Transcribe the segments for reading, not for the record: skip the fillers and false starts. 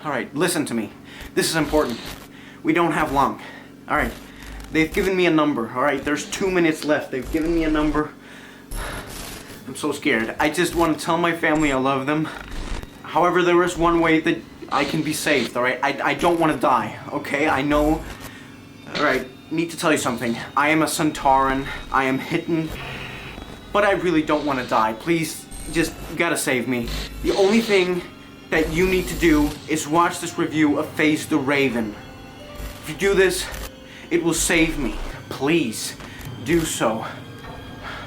Alright, listen to me. This is important. We don't have long. Alright. They've given me a number, alright? There's 2 minutes left. They've given me a number. I'm so scared. I just want to tell my family I love them. However, there is one way that I can be saved, alright? I don't want to die, okay? I know. Alright, need to tell you something. I am a Centauran. I am hidden. But I really don't want to die. Please, just gotta save me. The only thing that you need to do is watch this review of Face the Raven. If you do this, it will save me. Please, do so.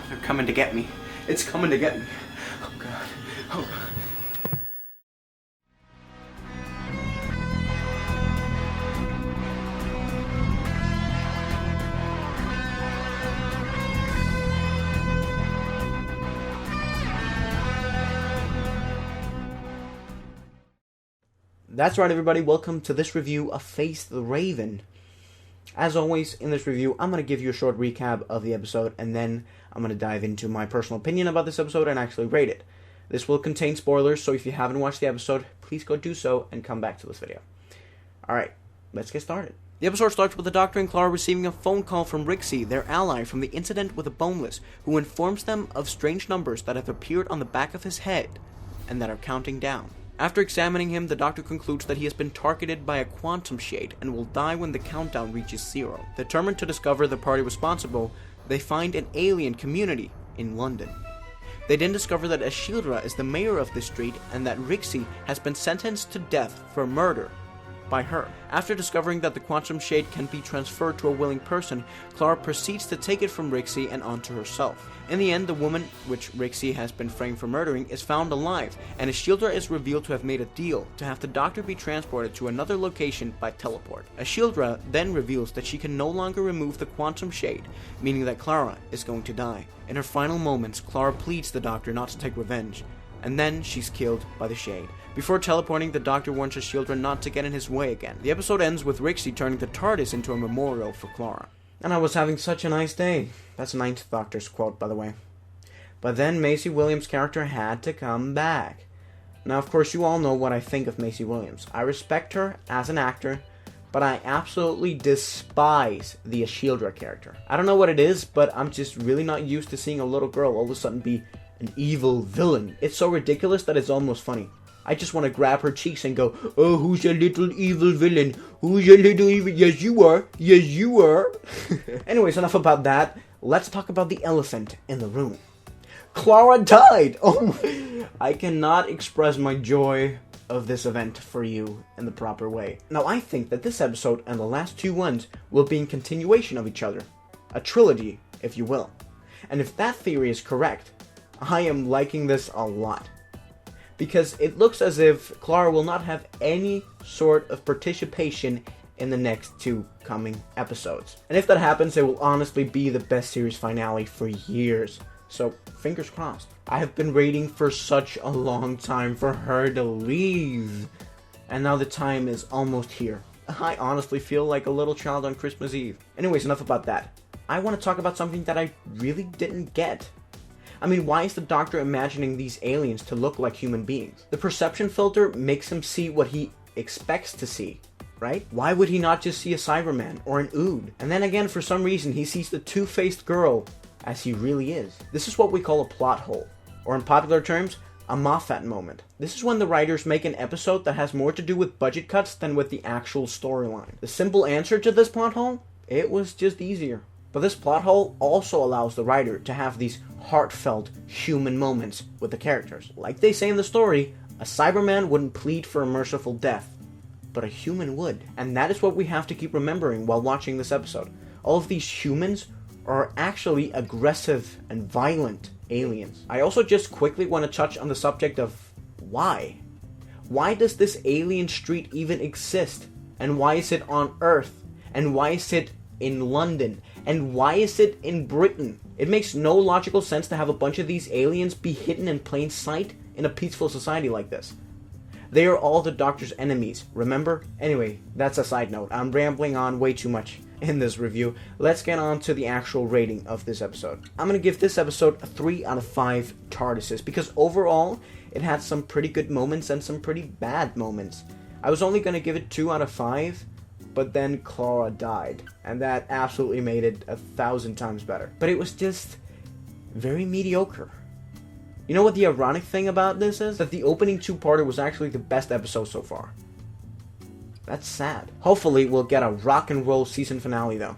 They're coming to get me. It's coming to get me. Oh God. Oh God. That's right, everybody. Welcome to this review of Face the Raven. As always, in this review, I'm going to give you a short recap of the episode, and then I'm going to dive into my personal opinion about this episode and actually rate it. This will contain spoilers, so if you haven't watched the episode, please go do so and come back to this video. Alright, let's get started. The episode starts with the Doctor and Clara receiving a phone call from Rixie, their ally from the incident with the Boneless, who informs them of strange numbers that have appeared on the back of his head and that are counting down. After examining him, the Doctor concludes that he has been targeted by a quantum shade and will die when the countdown reaches 0. Determined to discover the party responsible, they find an alien community in London. They then discover that Ashildra is the mayor of this street and that Rixie has been sentenced to death for murder by her. After discovering that the quantum shade can be transferred to a willing person, Clara proceeds to take it from Rixie and onto herself. In the end, the woman, which Rixie has been framed for murdering, is found alive, and Ashildra is revealed to have made a deal to have the Doctor be transported to another location by teleport. Ashildra then reveals that she can no longer remove the quantum shade, meaning that Clara is going to die. In her final moments, Clara pleads the Doctor not to take revenge, and then she's killed by the shade. Before teleporting, the Doctor warns Ashildra not to get in his way again. The episode ends with Rixie turning the TARDIS into a memorial for Clara. And I was having such a nice day. That's Ninth Doctor's quote, by the way. But then Maisie Williams' character had to come back. Now, of course, you all know what I think of Maisie Williams. I respect her as an actor, but I absolutely despise the Ashildra character. I don't know what it is, but I'm just really not used to seeing a little girl all of a sudden be an evil villain. It's so ridiculous that it's almost funny. I just want to grab her cheeks and go, "Oh, who's a little evil villain? Who's a little evil? Yes, you are. Yes, you are." Anyways, enough about that. Let's talk about the elephant in the room. Clara died! Oh my. I cannot express my joy of this event for you in the proper way. Now, I think that this episode and the last 2 ones will be in continuation of each other. A trilogy, if you will. And if that theory is correct, I am liking this a lot. Because it looks as if Clara will not have any sort of participation in the next 2 coming episodes. And if that happens, it will honestly be the best series finale for years. So, fingers crossed. I have been waiting for such a long time for her to leave. And now the time is almost here. I honestly feel like a little child on Christmas Eve. Anyways, enough about that. I want to talk about something that I really didn't get. I mean, why is the Doctor imagining these aliens to look like human beings? The perception filter makes him see what he expects to see, right? Why would he not just see a Cyberman or an Ood? And then again, for some reason, he sees the two-faced girl as he really is. This is what we call a plot hole, or in popular terms, a Moffat moment. This is when the writers make an episode that has more to do with budget cuts than with the actual storyline. The simple answer to this plot hole? It was just easier. But this plot hole also allows the writer to have these heartfelt human moments with the characters. Like they say in the story, a Cyberman wouldn't plead for a merciful death, but a human would. And that is what we have to keep remembering while watching this episode. All of these humans are actually aggressive and violent aliens. I also just quickly want to touch on the subject of why. Why does this alien street even exist? And why is it on Earth? And why is it in London? And why is it in Britain? It makes no logical sense to have a bunch of these aliens be hidden in plain sight in a peaceful society like this. They are all the Doctor's enemies, remember? Anyway, that's a side note. I'm rambling on way too much in this review. Let's get on to the actual rating of this episode. I'm going to give this episode a 3 out of 5 TARDISes because overall, it had some pretty good moments and some pretty bad moments. I was only going to give it 2 out of 5, but then Clara died, and that absolutely made it 1,000 times better. But it was just very mediocre. You know what the ironic thing about this is? That the opening 2-parter was actually the best episode so far. That's sad. Hopefully we'll get a rock and roll season finale though.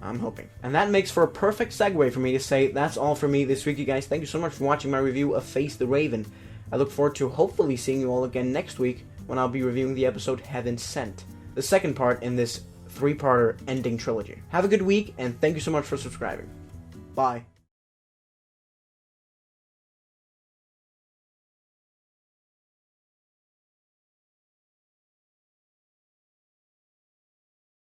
I'm hoping. And that makes for a perfect segue for me to say that's all for me this week, you guys. Thank you so much for watching my review of Face the Raven. I look forward to hopefully seeing you all again next week when I'll be reviewing the episode Heaven Sent, the second part in this 3-parter ending trilogy. Have a good week, and thank you so much for subscribing. Bye.